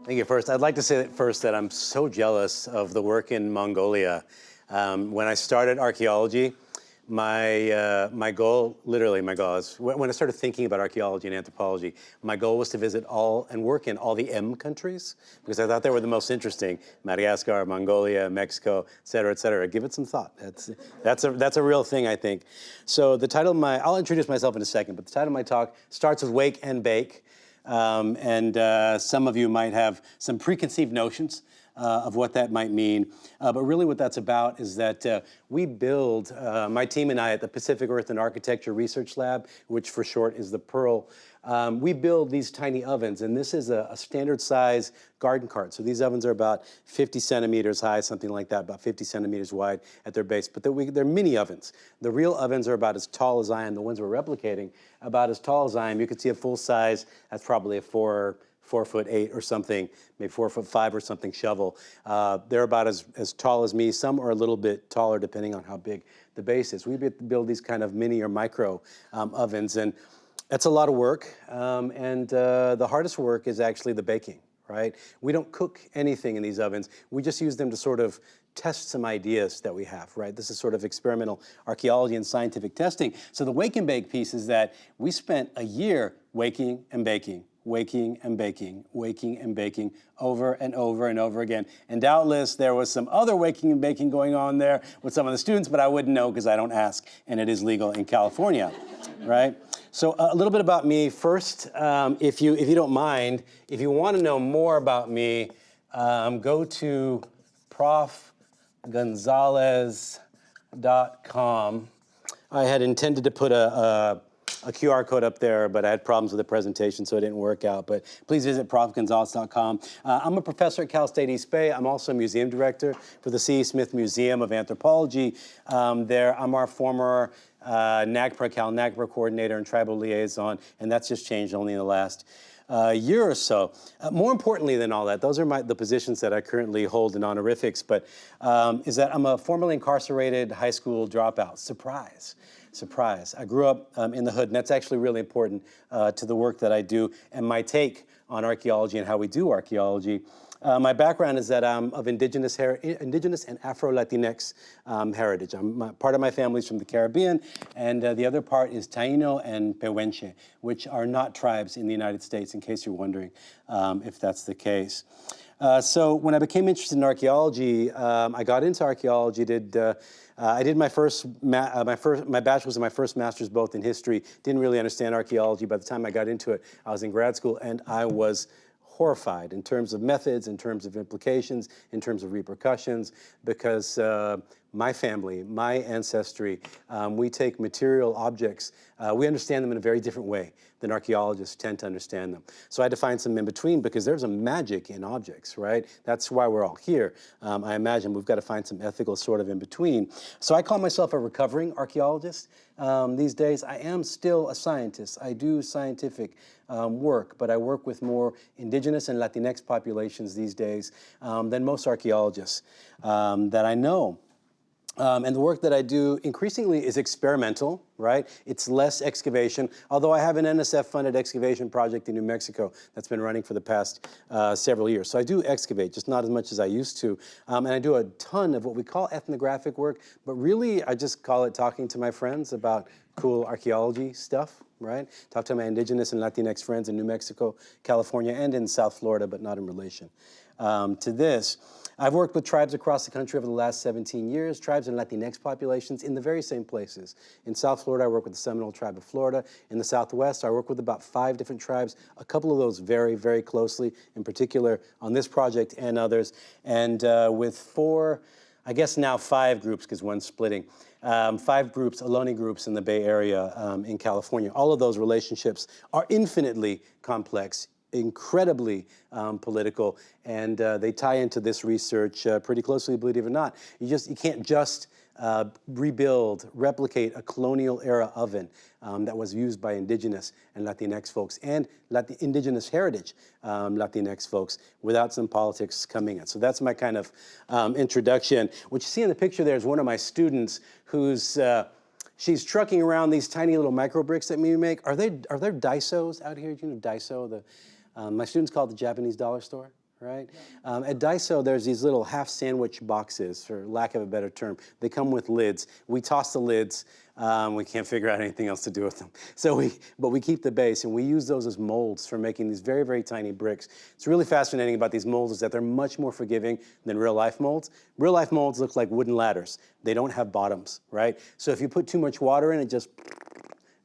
Thank you. First, I'd like to say first that I'm so jealous of the work in Mongolia. When I started archaeology, my goal, literally my goal, is when I started thinking about archaeology and anthropology, my goal was to visit all and work in all the M countries because I thought they were the most interesting: Madagascar, Mongolia, Mexico, et cetera, et cetera. Give it some thought. That's a real thing, I think. So the title of I'll introduce myself in a second, but the title of my talk starts with wake and bake. Some of you might have some preconceived notions of what that might mean. But really what that's about is that we build, my team and I at the Pacific Earth and Architecture Research Lab, which for short is the PEARL, we build these tiny ovens, and this is a standard size garden cart. So these ovens are about 50 centimeters high, something like that, about 50 centimeters wide at their base. But they're mini ovens. The real ovens are about as tall as I am. The ones we're replicating, about as tall as I am. You could see a full size, that's probably a 4'8" or something, maybe 4'5" or something shovel. They're about as tall as me. Some are a little bit taller depending on how big the base is. We build these kind of mini or micro ovens, and that's a lot of work. The hardest work is actually the baking, right? We don't cook anything in these ovens. We just use them to sort of test some ideas that we have, right? This is sort of experimental archaeology and scientific testing. So the wake and bake piece is that we spent a year waking and baking, waking and baking, waking and baking over and over and over again. And doubtless there was some other waking and baking going on there with some of the students, but I wouldn't know because I don't ask, and it is legal in California, right? So a little bit about me first, if you don't mind, if you want to know more about me, go to profgonzalez.com. I had intended to put a QR code up there, but I had problems with the presentation, so it didn't work out. But please visit profgonzalez.com. I'm a professor at Cal State East Bay. I'm also a museum director for the C.E. Smith Museum of Anthropology. I'm our former NAGPRA, Cal NAGPRA coordinator and tribal liaison, and that's just changed only in the last year or so. More importantly than all that, those are the positions that I currently hold in honorifics, but is that I'm a formerly incarcerated high school dropout. Surprise. Surprise. I grew up in the hood, and that's actually really important to the work that I do and my take on archaeology and how we do archaeology. My background is that I'm of Indigenous and Afro-Latinx heritage. Part of my family is from the Caribbean, and the other part is Taino and Pehuenche, which are not tribes in the United States, in case you're wondering if that's the case. So when I became interested in archaeology, I got into archaeology. I did my bachelor's and my first master's both in history. Didn't really understand archaeology. By the time I got into it, I was in grad school, and I was horrified in terms of methods, in terms of implications, in terms of repercussions, because my family, my ancestry, we take material objects, we understand them in a very different way than archaeologists tend to understand them. So I had to find some in between because there's a magic in objects, right? That's why we're all here. I imagine we've got to find some ethical sort of in between. So I call myself a recovering archaeologist. These days, I am still a scientist. I do scientific work, but I work with more Indigenous and Latinx populations these days than most archaeologists that I know. And the work that I do increasingly is experimental, right? It's less excavation, although I have an NSF-funded excavation project in New Mexico that's been running for the past several years. So I do excavate, just not as much as I used to. And I do a ton of what we call ethnographic work, but really I just call it talking to my friends about cool archaeology stuff, right? Talk to my Indigenous and Latinx friends in New Mexico, California, and in South Florida, but not in relation to this. I've worked with tribes across the country over the last 17 years, tribes and Latinx populations in the very same places. In South Florida, I work with the Seminole tribe of Florida. In the Southwest, I work with about 5 different tribes, a couple of those very, very closely, in particular on this project and others. And with 4, I guess now 5 groups, because one's splitting, 5 groups, Ohlone groups in the Bay Area in California. All of those relationships are infinitely complex, incredibly political, and they tie into this research pretty closely, believe it or not. You can't just replicate a colonial era oven that was used by Indigenous and Latinx folks and Indigenous heritage Latinx folks without some politics coming in. So that's my kind of introduction. What you see in the picture there is one of my students who's she's trucking around these tiny little micro bricks that we make. Are there Daisos out here? Do you know Daiso? My students call it the Japanese dollar store, right? At Daiso, there's these little half sandwich boxes, for lack of a better term. They come with lids. We toss the lids. We can't figure out anything else to do with them. But we keep the base, and we use those as molds for making these very, very tiny bricks. It's really fascinating about these molds is that they're much more forgiving than real life molds. Real life molds look like wooden ladders. They don't have bottoms, right? So if you put too much water in, it just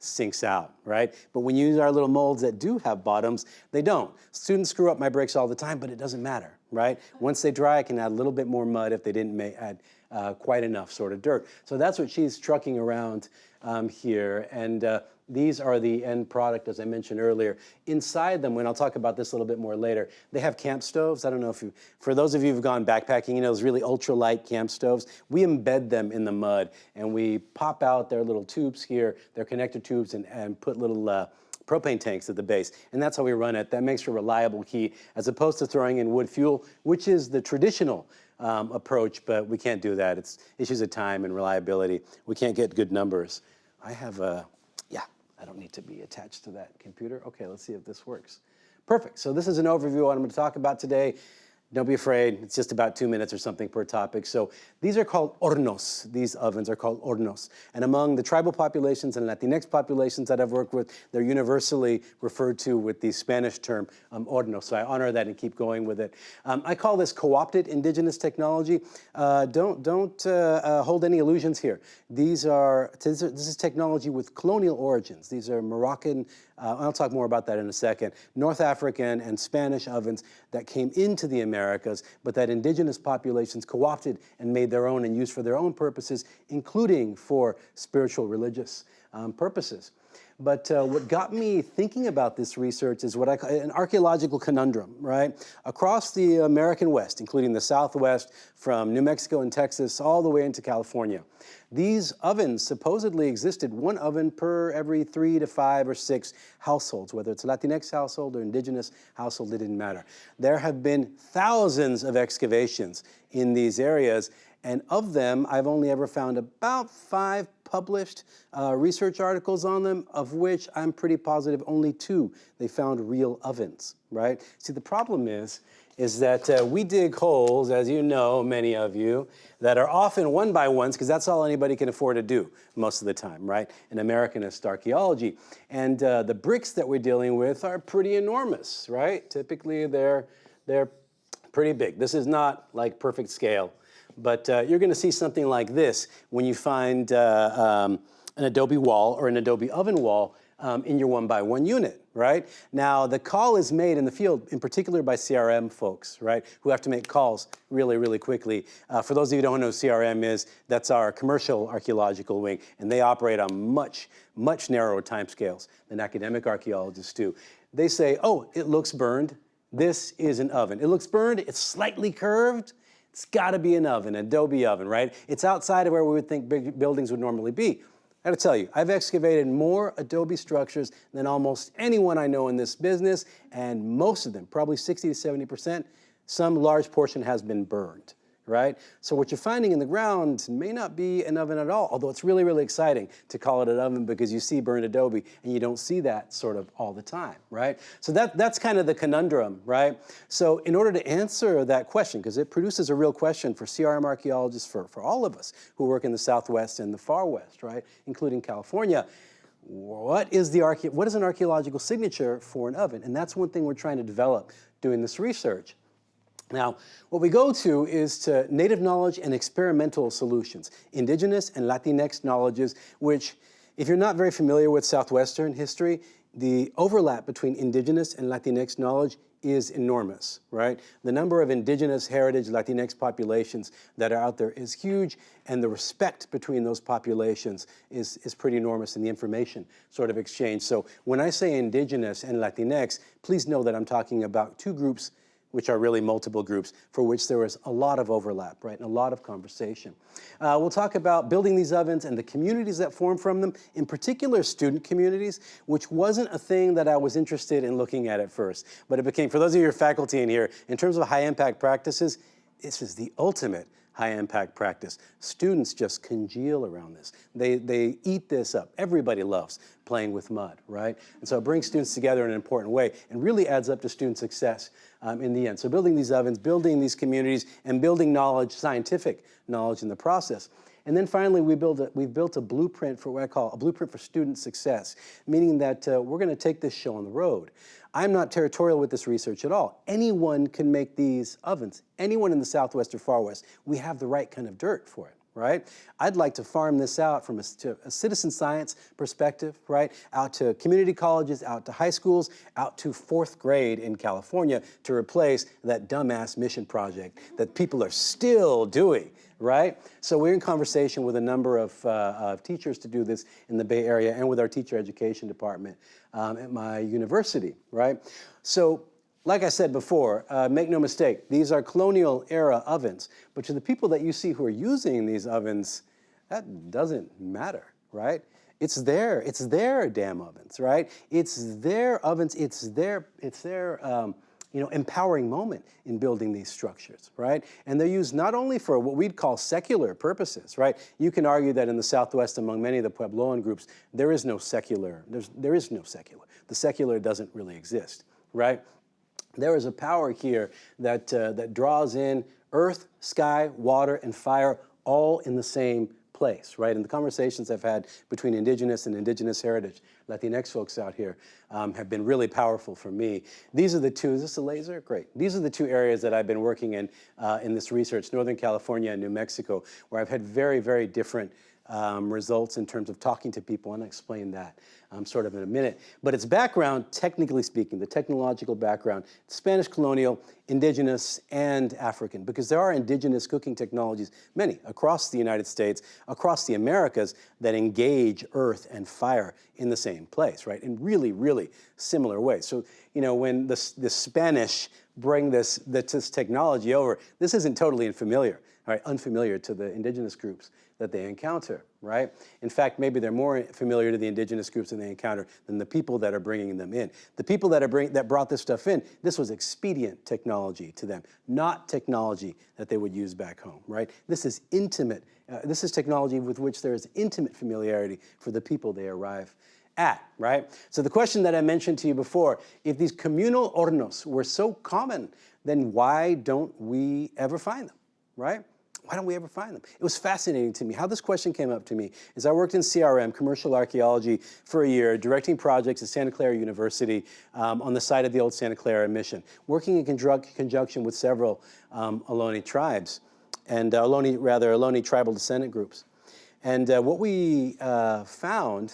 sinks out, right? But when you use our little molds that do have bottoms, they don't. Students screw up my bricks all the time, but it doesn't matter, right? Once they dry, I can add a little bit more mud if they didn't add quite enough sort of dirt. So that's what she's trucking around here. And these are the end product, as I mentioned earlier. Inside them, and I'll talk about this a little bit more later, they have camp stoves. I don't know if you, for those of you who've gone backpacking, you know, those really ultralight camp stoves. We embed them in the mud, and we pop out their little tubes here, their connector tubes, and put little propane tanks at the base. And that's how we run it. That makes for reliable heat, as opposed to throwing in wood fuel, which is the traditional approach, but we can't do that. It's issues of time and reliability. We can't get good numbers. I have a, yeah, I don't need to be attached to that computer. Okay, let's see if this works. Perfect. So this is an overview of what I'm going to talk about today. Don't be afraid. It's just about 2 minutes or something per topic. So these are called hornos. These ovens are called hornos. And among the tribal populations and Latinx populations that I've worked with, they're universally referred to with the Spanish term horno. So I honor that and keep going with it. I call this co-opted indigenous technology. Don't hold any illusions here. This is technology with colonial origins. These are Moroccan, I'll talk more about that in a second, North African and Spanish ovens that came into the Americas, but that indigenous populations co-opted and made their own and used for their own purposes, including for spiritual, religious purposes. But what got me thinking about this research is what I call an archaeological conundrum, right? Across the American West, including the Southwest, from New Mexico and Texas all the way into California, these ovens supposedly existed, one oven per every 3 to 5 or 6 households, whether it's a Latinx household or indigenous household, it didn't matter. There have been thousands of excavations in these areas, and of them, I've only ever found about 5 published research articles on them, of which I'm pretty positive only 2 they found real ovens, right? See, the problem is that we dig holes, as you know, many of you, that are often one by ones, because that's all anybody can afford to do most of the time, right? In Americanist archaeology. And the bricks that we're dealing with are pretty enormous, right? Typically, they're pretty big. This is not like perfect scale. But you're going to see something like this when you find an adobe wall or an adobe oven wall in your 1-by-1 unit, right? Now, the call is made in the field, in particular by CRM folks, right, who have to make calls really, really quickly. For those of you who don't know what CRM is, that's our commercial archaeological wing, and they operate on much, much narrower timescales than academic archaeologists do. They say, oh, it looks burned. This is an oven. It looks burned. It's slightly curved. It's got to be an oven, an adobe oven, right? It's outside of where we would think big buildings would normally be. I got to tell you, I've excavated more adobe structures than almost anyone I know in this business, and most of them, probably 60 to 70%, some large portion has been burned, right? So what you're finding in the ground may not be an oven at all, although it's really, really exciting to call it an oven because you see burned adobe and you don't see that sort of all the time, right? So that's kind of the conundrum, right? So in order to answer that question, because it produces a real question for CRM archaeologists, for all of us who work in the Southwest and the Far West, right, including California, what is an archaeological signature for an oven? And that's one thing we're trying to develop doing this research. Now, what we go to is to native knowledge and experimental solutions, indigenous and Latinx knowledges, which, if you're not very familiar with Southwestern history, the overlap between indigenous and Latinx knowledge is enormous, right? The number of indigenous heritage Latinx populations that are out there is huge, and the respect between those populations is pretty enormous in the information sort of exchange. So when I say indigenous and Latinx, please know that I'm talking about 2 groups which are really multiple groups, for which there was a lot of overlap, right, and a lot of conversation. We'll talk about building these ovens and the communities that form from them, in particular student communities, which wasn't a thing that I was interested in looking at first, but it became, for those of your faculty in here, in terms of high impact practices, this is the ultimate high impact practice. Students just congeal around this. They eat this up. Everybody loves playing with mud, right? And so it brings students together in an important way and really adds up to student success in the end. So building these ovens, building these communities, and building knowledge, scientific knowledge in the process. And then finally, we've built a blueprint for what I call a blueprint for student success, meaning that we're going to take this show on the road. I'm not territorial with this research at all. Anyone can make these ovens. Anyone in the Southwest or Far West. We have the right kind of dirt for it, right? I'd like to farm this out from a citizen science perspective, right? Out to community colleges, out to high schools, out to 4th grade in California to replace that dumbass mission project that people are still doing, right? So we're in conversation with a number of teachers to do this in the Bay Area and with our teacher education department at my university, right? So like I said before, make no mistake, these are colonial era ovens, but to the people that you see who are using these ovens, that doesn't matter, right? It's their damn ovens, right? It's their ovens, it's their empowering moment in building these structures, right? And they're used not only for what we'd call secular purposes, right? You can argue that in the Southwest, among many of the Puebloan groups, there is no secular. There is no secular. The secular doesn't really exist, right? There is a power here that draws in earth, sky, water, and fire all in the same place, right? And the conversations I've had between Indigenous and Indigenous heritage, Latinx folks out here, have been really powerful for me. These are the two, is this a laser? Great. These are the two areas that I've been working in this research, Northern California and New Mexico, where I've had very, very different results in terms of talking to people, and I'll explain that sort of in a minute. But its background, technically speaking, the technological background, Spanish colonial, Indigenous, and African, because there are Indigenous cooking technologies, many, across the United States, across the Americas, that engage earth and fire in the same place, right, in really, really similar ways. So, when the Spanish bring this technology over, this isn't totally unfamiliar to the Indigenous groups that they encounter, right? In fact, maybe they're more familiar to the Indigenous groups that they encounter than the people that are bringing them in. The people that brought this stuff in, this was expedient technology to them, not technology that they would use back home, right? This is intimate. This is technology with which there is intimate familiarity for the people they arrive at, right? So the question that I mentioned to you before, if these communal hornos were so common, then why don't we ever find them, right? Why don't we ever find them? It was fascinating to me. How this question came up to me is I worked in CRM, commercial archaeology, for a year, directing projects at Santa Clara University on the site of the old Santa Clara mission, working in conjunction with several Ohlone tribes, and Ohlone tribal descendant groups. And what we found,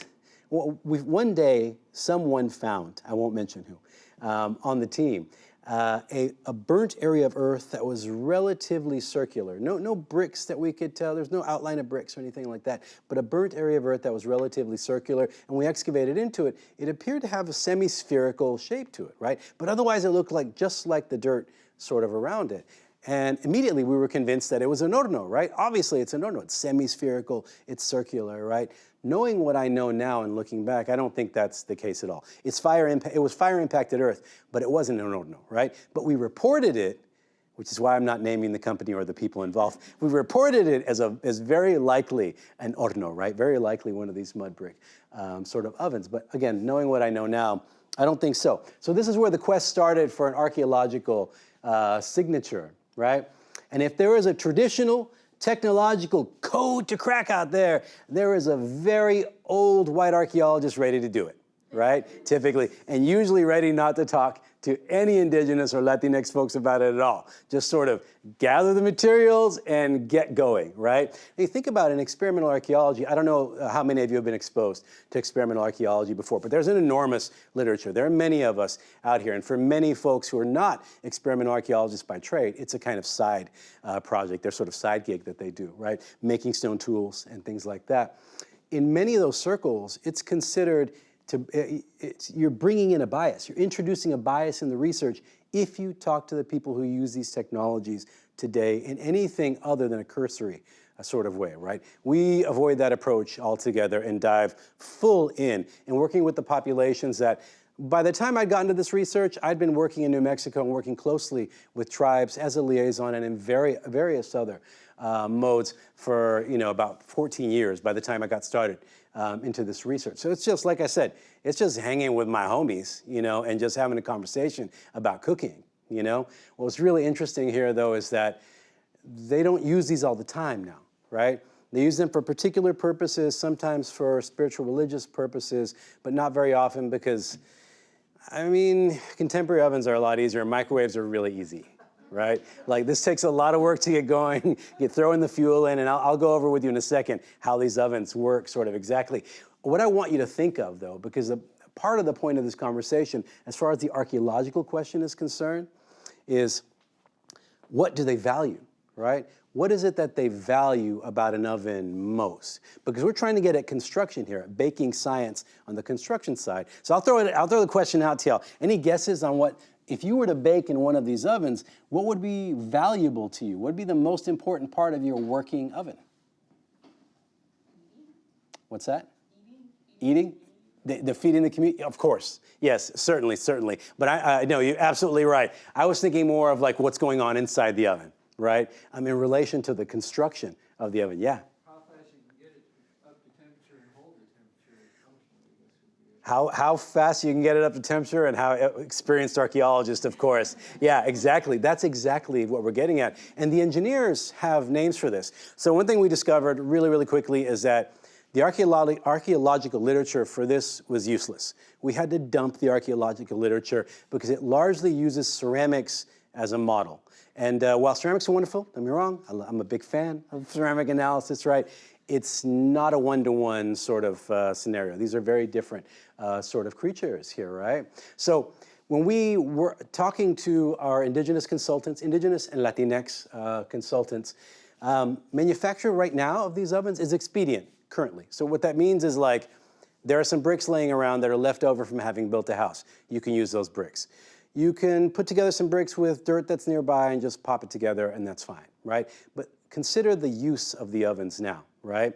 one day someone found, I won't mention who, on the team, a burnt area of earth that was relatively circular. No bricks that we could tell. There's no outline of bricks or anything like that, but a burnt area of earth that was relatively circular, and we excavated into it. It appeared to have a semi-spherical shape to it, right? But otherwise it looked just like the dirt sort of around it. And immediately we were convinced that it was an horno, right? Obviously it's an horno. It's semi-spherical, it's circular, right? Knowing what I know now and looking back, I don't think that's the case at all. It was fire-impacted earth, but it wasn't an horno, right? But we reported it, which is why I'm not naming the company or the people involved. We reported it as very likely an horno, right? Very likely one of these mud brick sort of ovens. But again, knowing what I know now, I don't think so. So this is where the quest started for an archaeological signature, right? And if there is a traditional technological code to crack out there, there is a very old white archaeologist ready to do it, right? Typically, and usually ready not to talk to any Indigenous or Latinx folks about it at all. Just sort of gather the materials and get going, right? And you think about it, in experimental archaeology, I don't know how many of you have been exposed to experimental archaeology before, but there's an enormous literature. There are many of us out here, and for many folks who are not experimental archaeologists by trade, it's a kind of side project, their sort of side gig that they do, right? Making stone tools and things like that. In many of those circles, it's considered you're bringing in a bias. You're introducing a bias in the research if you talk to the people who use these technologies today in anything other than a cursory sort of way, right? We avoid that approach altogether and dive full in working with the populations that By the time I'd gotten to this research, I'd been working in New Mexico and working closely with tribes as a liaison and in various other modes for about 14 years by the time I got started into this research. So it's just, like I said, it's just hanging with my homies, and just having a conversation about cooking, What's really interesting here, though, is that they don't use these all the time now, right? They use them for particular purposes, sometimes for spiritual religious purposes, but not very often because, contemporary ovens are a lot easier. Microwaves are really easy, right? Like, this takes a lot of work to get going, throwing the fuel in, and I'll go over with you in a second how these ovens work sort of exactly. What I want you to think of, though, because part of the point of this conversation, as far as the archaeological question is concerned, is what do they value, right? What is it that they value about an oven most? Because we're trying to get at construction here, at baking science on the construction side. So I'll throw the question out to y'all. Any guesses on what, if you were to bake in one of these ovens, what would be valuable to you? What would be the most important part of your working oven? What's that? Eating? The feeding the community? Of course. Yes, certainly. But I know you're absolutely right. I was thinking more of like what's going on inside the oven. Right? In relation to the construction of the oven. Yeah? How fast you can get it up to temperature and hold the temperature. How fast you can get it up to temperature, and how experienced archaeologist, of course. Yeah, exactly. That's exactly what we're getting at. And the engineers have names for this. So one thing we discovered really quickly is that the archaeological literature for this was useless. We had to dump the archaeological literature because it largely uses ceramics as a model. And while ceramics are wonderful, don't get me wrong, I'm a big fan of ceramic analysis, right? It's not a one-to-one sort of scenario. These are very different sort of creatures here, right? So when we were talking to our Indigenous consultants, Indigenous and Latinx consultants, manufacture right now of these ovens is expedient currently. So what that means is, like, there are some bricks laying around that are left over from having built a house. You can use those bricks. You can put together some bricks with dirt that's nearby and just pop it together, and that's fine, right? But consider the use of the ovens now, right?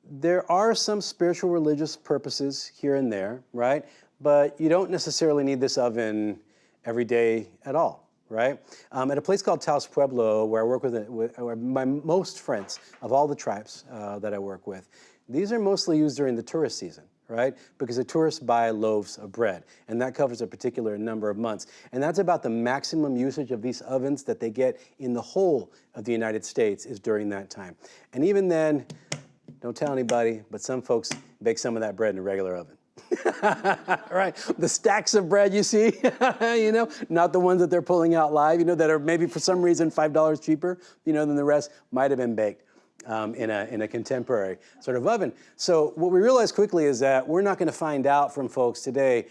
There are some spiritual religious purposes here and there, right? But you don't necessarily need this oven every day at all, right? At a place called Taos Pueblo, where I work with my most friends of all the tribes that I work with, these are mostly used during the tourist season, right? Because the tourists buy loaves of bread, and that covers a particular number of months. And that's about the maximum usage of these ovens that they get in the whole of the United States is during that time. And even then, don't tell anybody, but some folks bake some of that bread in a regular oven. Right? The stacks of bread you see, not the ones that they're pulling out live, that are maybe for some reason $5 cheaper, than the rest, might have been baked in a contemporary sort of oven. So what we realized quickly is that we're not going to find out from folks today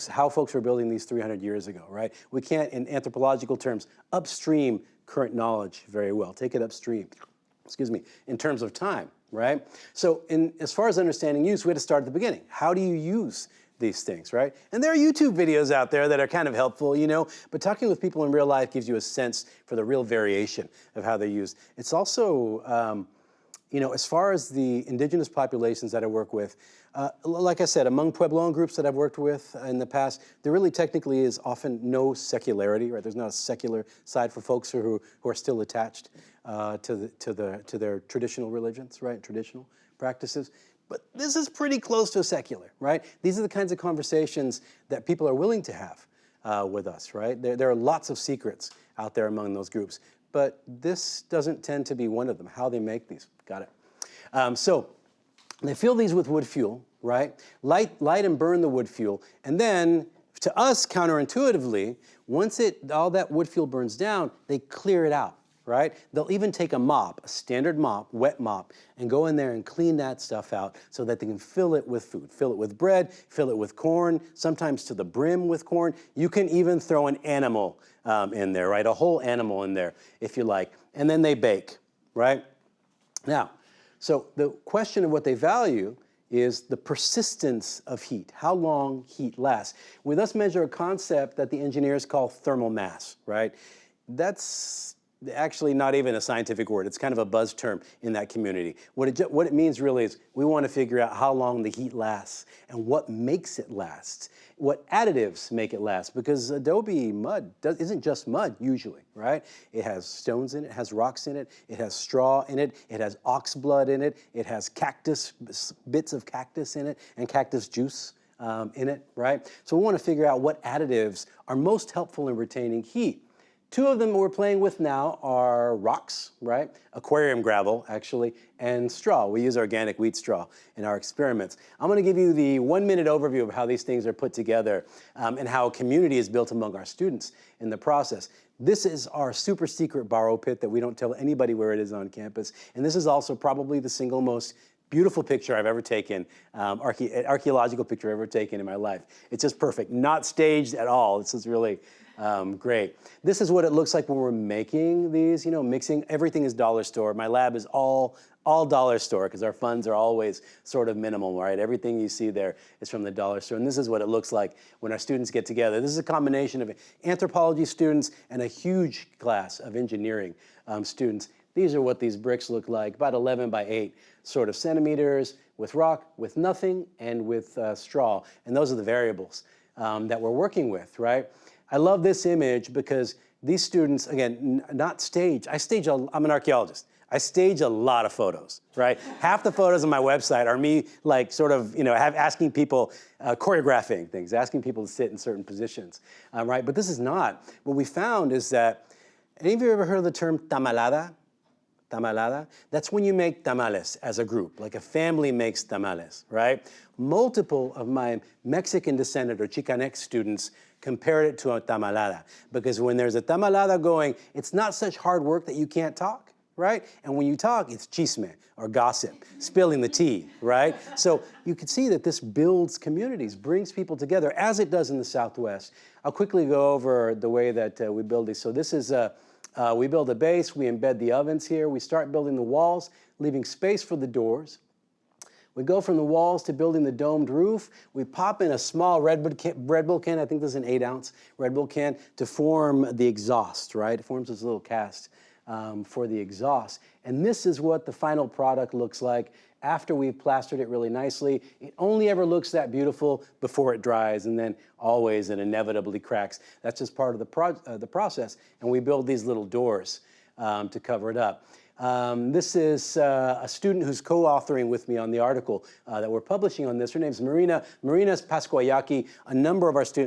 how folks were building these 300 years ago, right? We can't, in anthropological terms, upstream current knowledge very well. Take it upstream, in terms of time, right? So as far as understanding use, we had to start at the beginning. How do you use these things, right? And there are YouTube videos out there that are kind of helpful, but talking with people in real life gives you a sense for the real variation of how they're used. It's also, as far as the indigenous populations that I work with, like I said, among Puebloan groups that I've worked with in the past, there really technically is often no secularity, right? There's not a secular side for folks who are still attached to their traditional religions, right? Traditional practices. But this is pretty close to a secular, right? These are the kinds of conversations that people are willing to have with us, right? There are lots of secrets out there among those groups, but this doesn't tend to be one of them, how they make these. Got it. So they fill these with wood fuel, right? Light and burn the wood fuel, and then, to us, counterintuitively, once all that wood fuel burns down, they clear it out. Right? They'll even take a mop, a standard mop, wet mop, and go in there and clean that stuff out so that they can fill it with food. Fill it with bread, fill it with corn, sometimes to the brim with corn. You can even throw an animal in there, right? A whole animal in there, if you like. And then they bake, right? Now, so the question of what they value is the persistence of heat, how long heat lasts. We thus measure a concept that the engineers call thermal mass, right? That's actually not even a scientific word. It's kind of a buzz term in that community. What it means really is we want to figure out how long the heat lasts and what makes it last. What additives make it last, because adobe mud isn't just mud usually, right? It has stones in it, it has rocks in it, it has straw in it, it has ox blood in it, it has bits of cactus in it, and cactus juice in it, right? So we want to figure out what additives are most helpful in retaining heat. Two of them we're playing with now are rocks, right? Aquarium gravel, actually, and straw. We use organic wheat straw in our experiments. I'm going to give you the 1-minute overview of how these things are put together and how a community is built among our students in the process. This is our super secret borrow pit that we don't tell anybody where it is on campus. And this is also probably the single most beautiful picture I've ever taken, archaeological picture I've ever taken in my life. It's just perfect, not staged at all. This is really great. This is what it looks like when we're making these, mixing. Everything is dollar store. My lab is all dollar store because our funds are always sort of minimal, right? Everything you see there is from the dollar store. And this is what it looks like when our students get together. This is a combination of anthropology students and a huge class of engineering students. These are what these bricks look like, about 11 by 8 sort of centimeters, with rock, with nothing, and with straw. And those are the variables that we're working with, right? I love this image because these students, again, not staged. I'm an archaeologist. I stage a lot of photos, right? Half the photos on my website are me like sort of, asking people, choreographing things, asking people to sit in certain positions, right? But this is not. What we found is that, any of you ever heard of the term tamalada? Tamalada? That's when you make tamales as a group, like a family makes tamales, right? Multiple of my Mexican descendant or Chicanx students compared it to a tamalada, because when there's a tamalada going, it's not such hard work that you can't talk, right? And when you talk, it's chisme or gossip, spilling the tea, right? So you can see that this builds communities, brings people together, as it does in the Southwest. I'll quickly go over the way that we build these. So this is we build a base, we embed the ovens here, we start building the walls, leaving space for the doors. We go from the walls to building the domed roof. We pop in a small Red Bull can, I think this is an 8-ounce Red Bull can, to form the exhaust, right? It forms this little cast for the exhaust. And this is what the final product looks like after we've plastered it really nicely. It only ever looks that beautiful before it dries, and then always and inevitably cracks. That's just part of the process. And we build these little doors to cover it up. This is a student who's co-authoring with me on the article that we're publishing on this. Her name's Marina. Marina's Pascuayaki.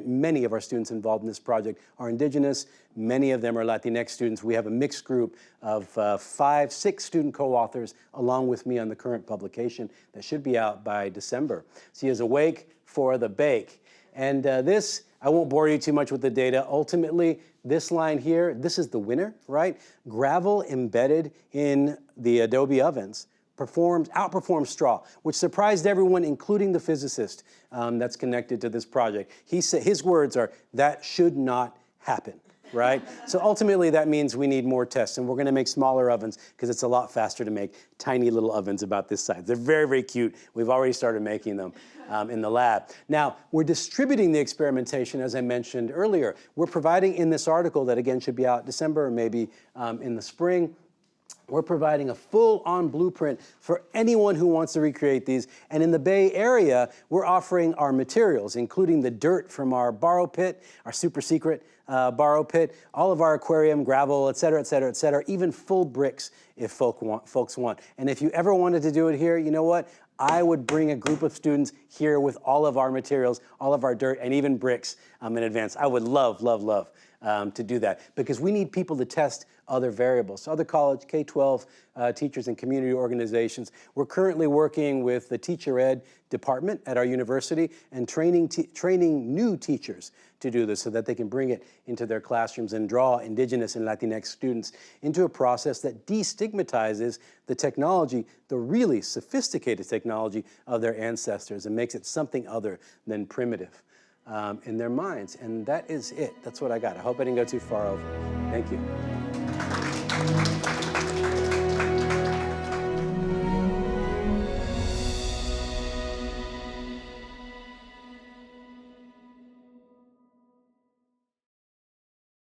Many of our students involved in this project are Indigenous. Many of them are Latinx students. We have a mixed group of 6 student co-authors along with me on the current publication that should be out by December. She is awake for the bake. And this, I won't bore you too much with the data. Ultimately, this line here, this is the winner, right? Gravel embedded in the adobe ovens outperforms straw, which surprised everyone, including the physicist that's connected to this project. His words are, that should not happen, right? So ultimately, that means we need more tests, and we're gonna make smaller ovens because it's a lot faster to make tiny little ovens about this size. They're very, very cute. We've already started making them in the lab. Now, we're distributing the experimentation, as I mentioned earlier. We're providing in this article that, again, should be out December or maybe in the spring. We're providing a full-on blueprint for anyone who wants to recreate these. And in the Bay Area, we're offering our materials, including the dirt from our borrow pit, our super secret borrow pit, all of our aquarium, gravel, et cetera, et cetera, et cetera, even full bricks if folks want. And if you ever wanted to do it here, you know what? I would bring a group of students here with all of our materials, all of our dirt, and even bricks in advance. I would love, love, love to do that because we need people to test other variables. So other college, K-12 teachers and community organizations. We're currently working with the teacher ed department at our university and training new teachers to do this so that they can bring it into their classrooms and draw Indigenous and Latinx students into a process that destigmatizes the technology, the really sophisticated technology of their ancestors, and makes it something other than primitive in their minds. And that is it. That's what I got. I hope I didn't go too far over. Thank you.